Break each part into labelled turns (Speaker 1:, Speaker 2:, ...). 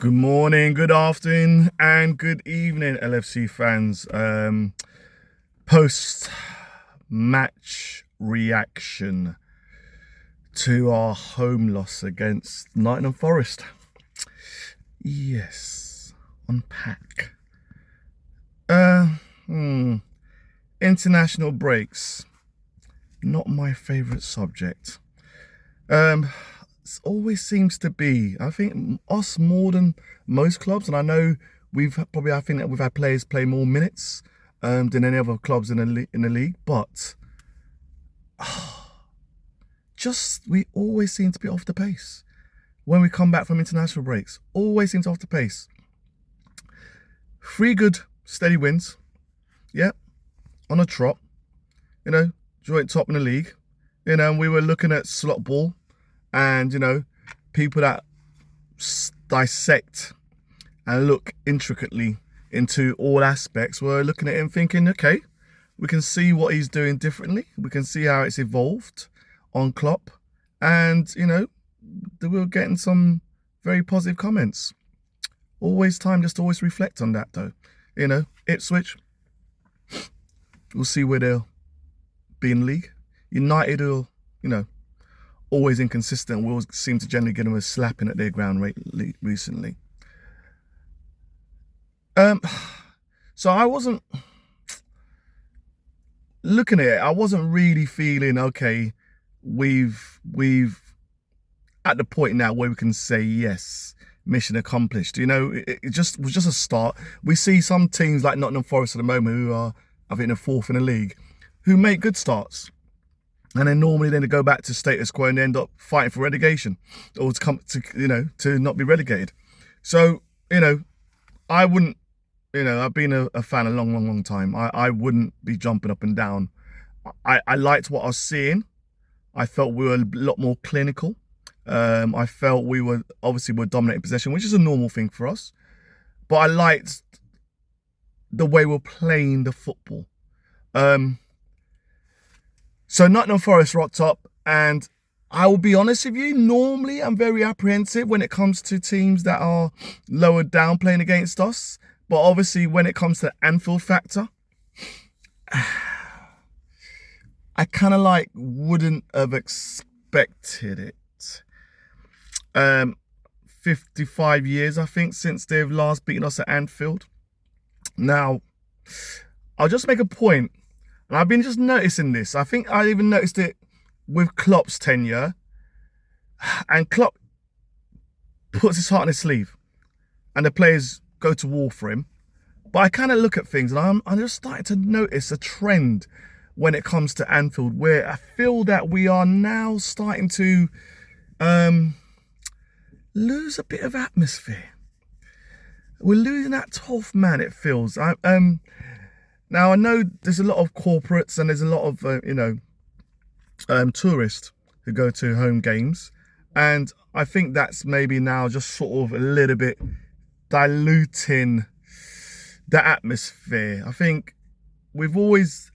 Speaker 1: Good morning, good afternoon, and good evening, LFC fans. Post-match reaction to our home loss against Nottingham Forest. Yes, unpack. International breaks, not my favourite subject. It always seems to be, I think, us more than most clubs, and I know I think that we've had players play more minutes than any other clubs in the league, but we always seem to be off the pace when we come back from international breaks. Always seem to off the pace. 3 good steady wins, yeah, on a trot. Joint top in the league. We were looking at slot ball. And, people that dissect and look intricately into all aspects were looking at him thinking, okay, we can see what he's doing differently. We can see how it's evolved on Klopp. And, we were getting some very positive comments. Always reflect on that, though. Ipswich, we'll see where they'll be in the league. United will, always inconsistent. We always seem to generally get them a slapping at their ground rate recently. So I wasn't looking at it. I wasn't really feeling, okay, we've at the point now where we can say, yes, mission accomplished. It was just a start. We see some teams like Nottingham Forest at the moment who are, I think, the 4th in the league, who make good starts. And then normally they go back to status quo and they end up fighting for relegation or to not be relegated. So, I wouldn't, I've been a fan a long time. I wouldn't be jumping up and down. I liked what I was seeing. I felt we were a lot more clinical. I felt we were dominating possession, which is a normal thing for us. But I liked the way we're playing the football. So Nottingham Forest rocked up, and I will be honest with you, normally I'm very apprehensive when it comes to teams that are lower down playing against us. But obviously when it comes to the Anfield factor, I kind of wouldn't have expected it. 55 years, I think, since they've last beaten us at Anfield. Now, I'll just make a point. And I've been just noticing this. I think I even noticed it with Klopp's tenure. And Klopp puts his heart on his sleeve. And the players go to war for him. But I kind of look at things and I'm just starting to notice a trend when it comes to Anfield, where I feel that we are now starting to lose a bit of atmosphere. We're losing that 12th man, it feels. Now, I know there's a lot of corporates and there's a lot of, tourists who go to home games. And I think that's maybe now just sort of a little bit diluting the atmosphere. I think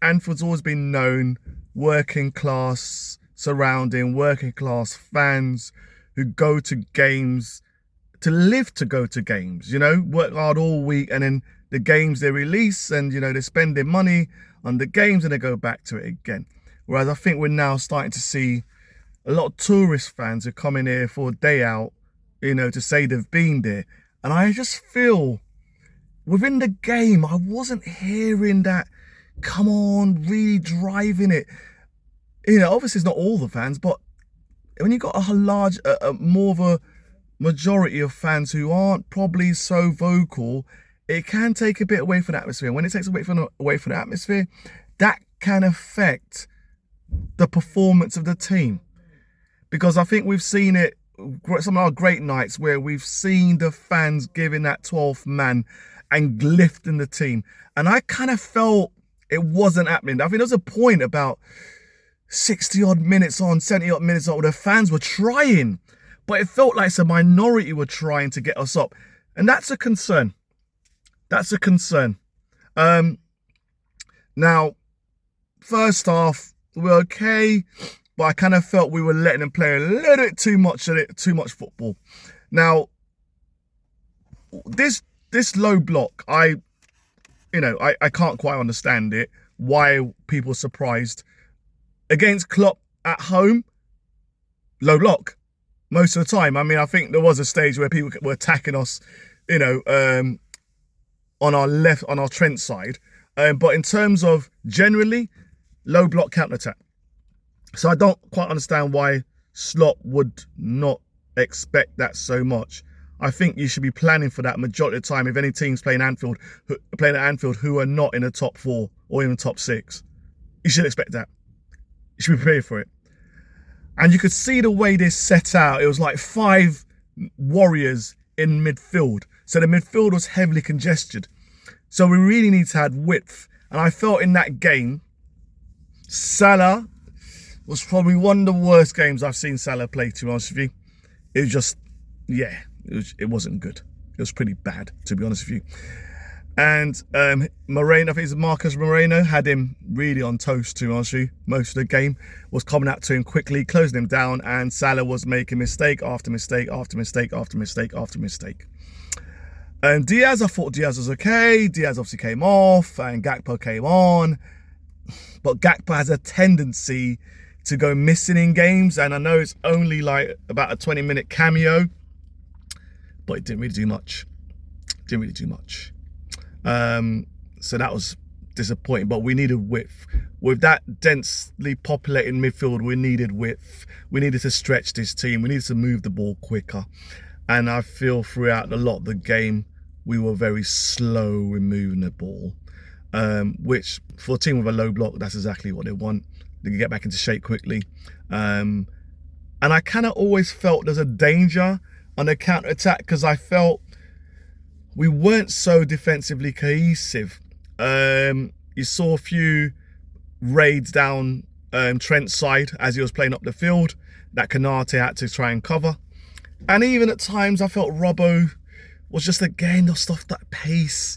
Speaker 1: Anfield's always been known, working class surrounding, working class fans who go to games, to live to go to games, work hard all week, and then the games they release and, they're spending money on the games and they go back to it again. Whereas I think we're now starting to see a lot of tourist fans who come in here for a day out, to say they've been there. And I just feel within the game, I wasn't hearing that, come on, really driving it. Obviously it's not all the fans, but when you've got more of a majority of fans who aren't probably so vocal, it can take a bit away from the atmosphere. When it takes away from the atmosphere, that can affect the performance of the team. Because I think we've seen it, some of our great nights where we've seen the fans giving that 12th man and lifting the team. And I kind of felt it wasn't happening. I think there was a point about 60-odd minutes on, 70-odd minutes on, where the fans were trying. But it felt like some minority were trying to get us up. And that's a concern. That's a concern. Now, first half, we're okay, but I kind of felt we were letting them play a little bit too much football. Now, this low block, I can't quite understand it. Why people are surprised against Klopp at home, low block most of the time. I mean, I think there was a stage where people were attacking us, on our left, on our Trent side. But in terms of generally, low block counter attack. So I don't quite understand why Slot would not expect that so much. I think you should be planning for that majority of the time. If any teams playing at Anfield who are not in the top 4 or even top 6, you should expect that. You should be prepared for it. And you could see the way this set out. It was like 5 warriors in midfield. So the midfield was heavily congested. So we really need to have width. And I felt in that game, Salah was probably one of the worst games I've seen Salah play, to be honest with you. It was just, it wasn't good. It was pretty bad, to be honest with you. And Moreno, I think it's Marcus Moreno, had him really on toast, to be honest with you. Most of the game was coming out to him quickly, closing him down, and Salah was making mistake after mistake after mistake after mistake after mistake. And Diaz, I thought Diaz was okay. Diaz obviously came off and Gakpo came on. But Gakpo has a tendency to go missing in games. And I know it's only like about a 20-minute cameo, but it didn't really do much. So that was disappointing, but we needed width. With that densely populated midfield, we needed width. We needed to stretch this team. We needed to move the ball quicker. And I feel throughout a lot of the game, we were very slow in moving the ball, which for a team with a low block, that's exactly what they want. They can get back into shape quickly. And I kind of always felt there's a danger on the counter-attack because I felt we weren't so defensively cohesive. You saw a few raids down Trent's side as he was playing up the field that Konate had to try and cover. And even at times, I felt Robbo was just, again, lost off that pace.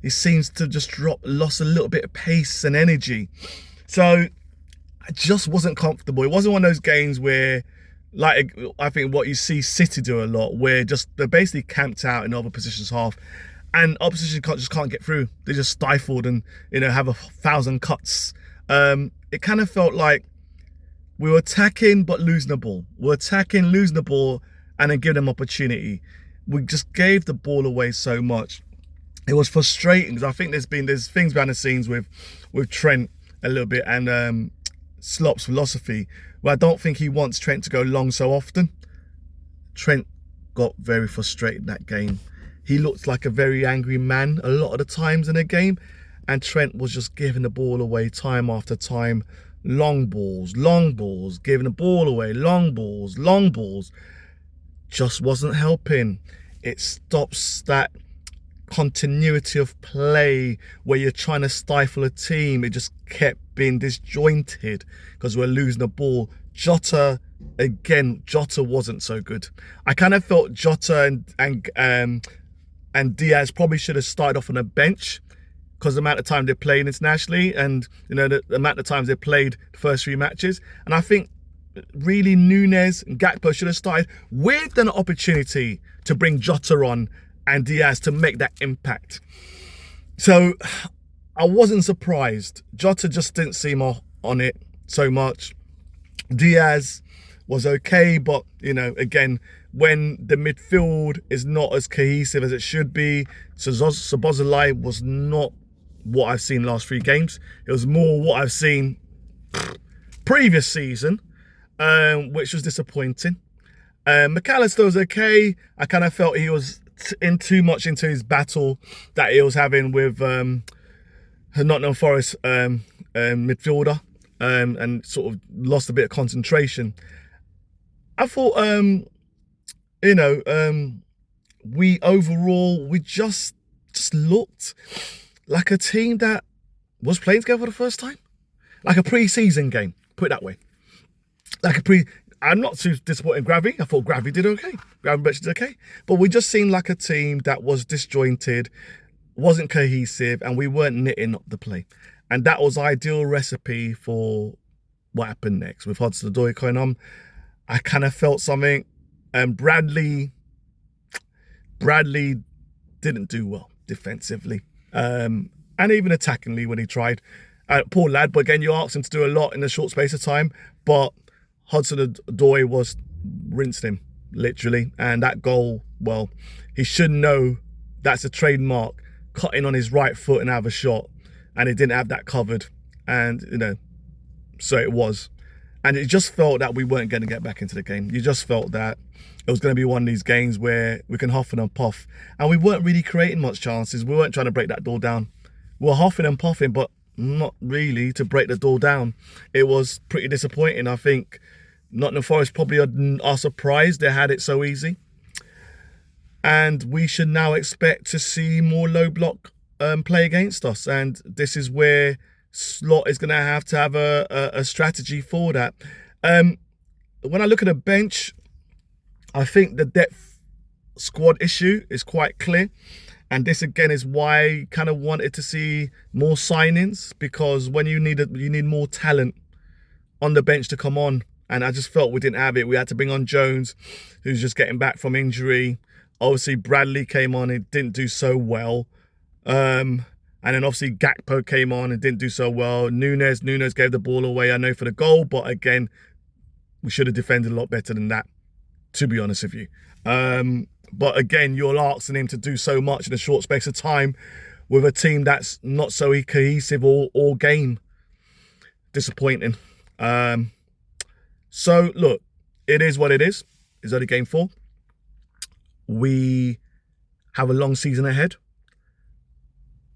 Speaker 1: He seems to just lost a little bit of pace and energy. So I just wasn't comfortable. It wasn't one of those games where, like, I think what you see City do a lot, where they're basically camped out in other positions half, and opposition just can't get through. They just stifled and, have 1,000 cuts. It kind of felt like we were attacking but losing the ball. We're attacking, losing the ball, and then give them opportunity. We just gave the ball away so much. It was frustrating because I think there's things behind the scenes with Trent a little bit and Slop's philosophy, where I don't think he wants Trent to go long so often. Trent got very frustrated in that game. He looked like a very angry man a lot of the times in the game, and Trent was just giving the ball away time after time. Long balls, giving the ball away, long balls. Just wasn't helping. It stops that continuity of play where you're trying to stifle a team. It just kept being disjointed because we're losing the ball. Jota wasn't so good. I kind of felt Jota and Diaz probably should have started off on a bench because the amount of time they played internationally and the amount of times they played the first 3 matches. And I think really Nunes and Gakpo should have started with an opportunity to bring Jota on and Diaz to make that impact. So I wasn't surprised. Jota just didn't seem on it so much. Diaz was okay, but again, when the midfield is not as cohesive as it should be, Szoboszlai was not what I've seen last 3 games. It was more what I've seen previous season, which was disappointing. McAllister was okay. I kind of felt he was too much into his battle that he was having with Nottingham Forest midfielder, and sort of lost a bit of concentration. I thought, we just looked like a team that was playing together for the first time, like a pre-season game. Put it that way. I'm not too disappointed in Gravy. I thought Gravy did okay. Gravy did okay. But we just seemed like a team that was disjointed, wasn't cohesive, and we weren't knitting up the play. And that was ideal recipe for what happened next. With Hudson-Odoi going on, I kind of felt something. And Bradley didn't do well defensively. And even attackingly when he tried. Poor lad, but again, you asked him to do a lot in a short space of time, but Hudson-Odoi was rinsing him, literally. And that goal, well, he should know that's a trademark, cutting on his right foot and have a shot, and he didn't have that covered. And, you know, so it was. And it just felt that we weren't going to get back into the game. You just felt that it was going to be one of these games where we can huff and puff. And we weren't really creating much chances. We weren't trying to break that door down. We were huffing and puffing, but not really to break the door down. It was pretty disappointing. I think Nottingham Forest probably are surprised they had it so easy. And we should now expect to see more low block play against us. And this is where Slot is going to have a strategy for that. When I look at the bench, I think the depth squad issue is quite clear. And this again is why I kind of wanted to see more signings, because when you need more talent on the bench to come on. And I just felt we didn't have it. We had to bring on Jones, who's just getting back from injury. Obviously, Bradley came on and didn't do so well. And then obviously Gakpo came on and didn't do so well. Nunes gave the ball away, I know, for the goal. But again, we should have defended a lot better than that, to be honest with you. But again, you're asking him to do so much in a short space of time with a team that's not so cohesive all game. Disappointing. So, look, it is what it is. It's only game 4. We have a long season ahead.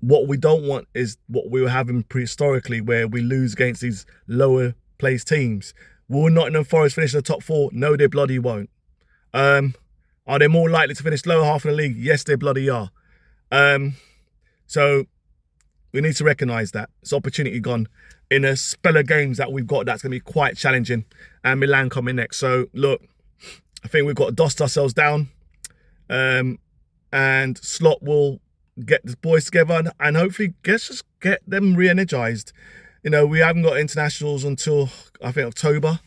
Speaker 1: What we don't want is what we were having prehistorically, where we lose against these lower placed teams. Will Nottingham Forest finish in the top 4? No, they bloody won't. Are they more likely to finish lower half of the league? Yes, they bloody are. So we need to recognise that. It's opportunity gone in a spell of games that we've got that's going to be quite challenging. And Milan coming next. So, look, I think we've got to dust ourselves down. And Slot will get the boys together and hopefully just get them re-energised. You know, we haven't got internationals until, I think, October.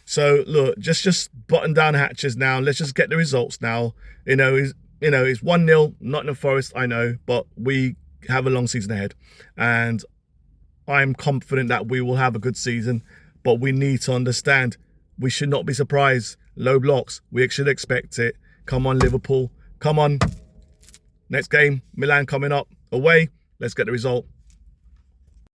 Speaker 1: So, look, just button down the hatches now. Let's just get the results now. It's 1-0, Nottingham Forest, I know, but we have a long season ahead. And I'm confident that we will have a good season, but we need to understand we should not be surprised. Low blocks, we should expect it. Come on, Liverpool. Come on. Next game, Milan coming up away. Let's get the result.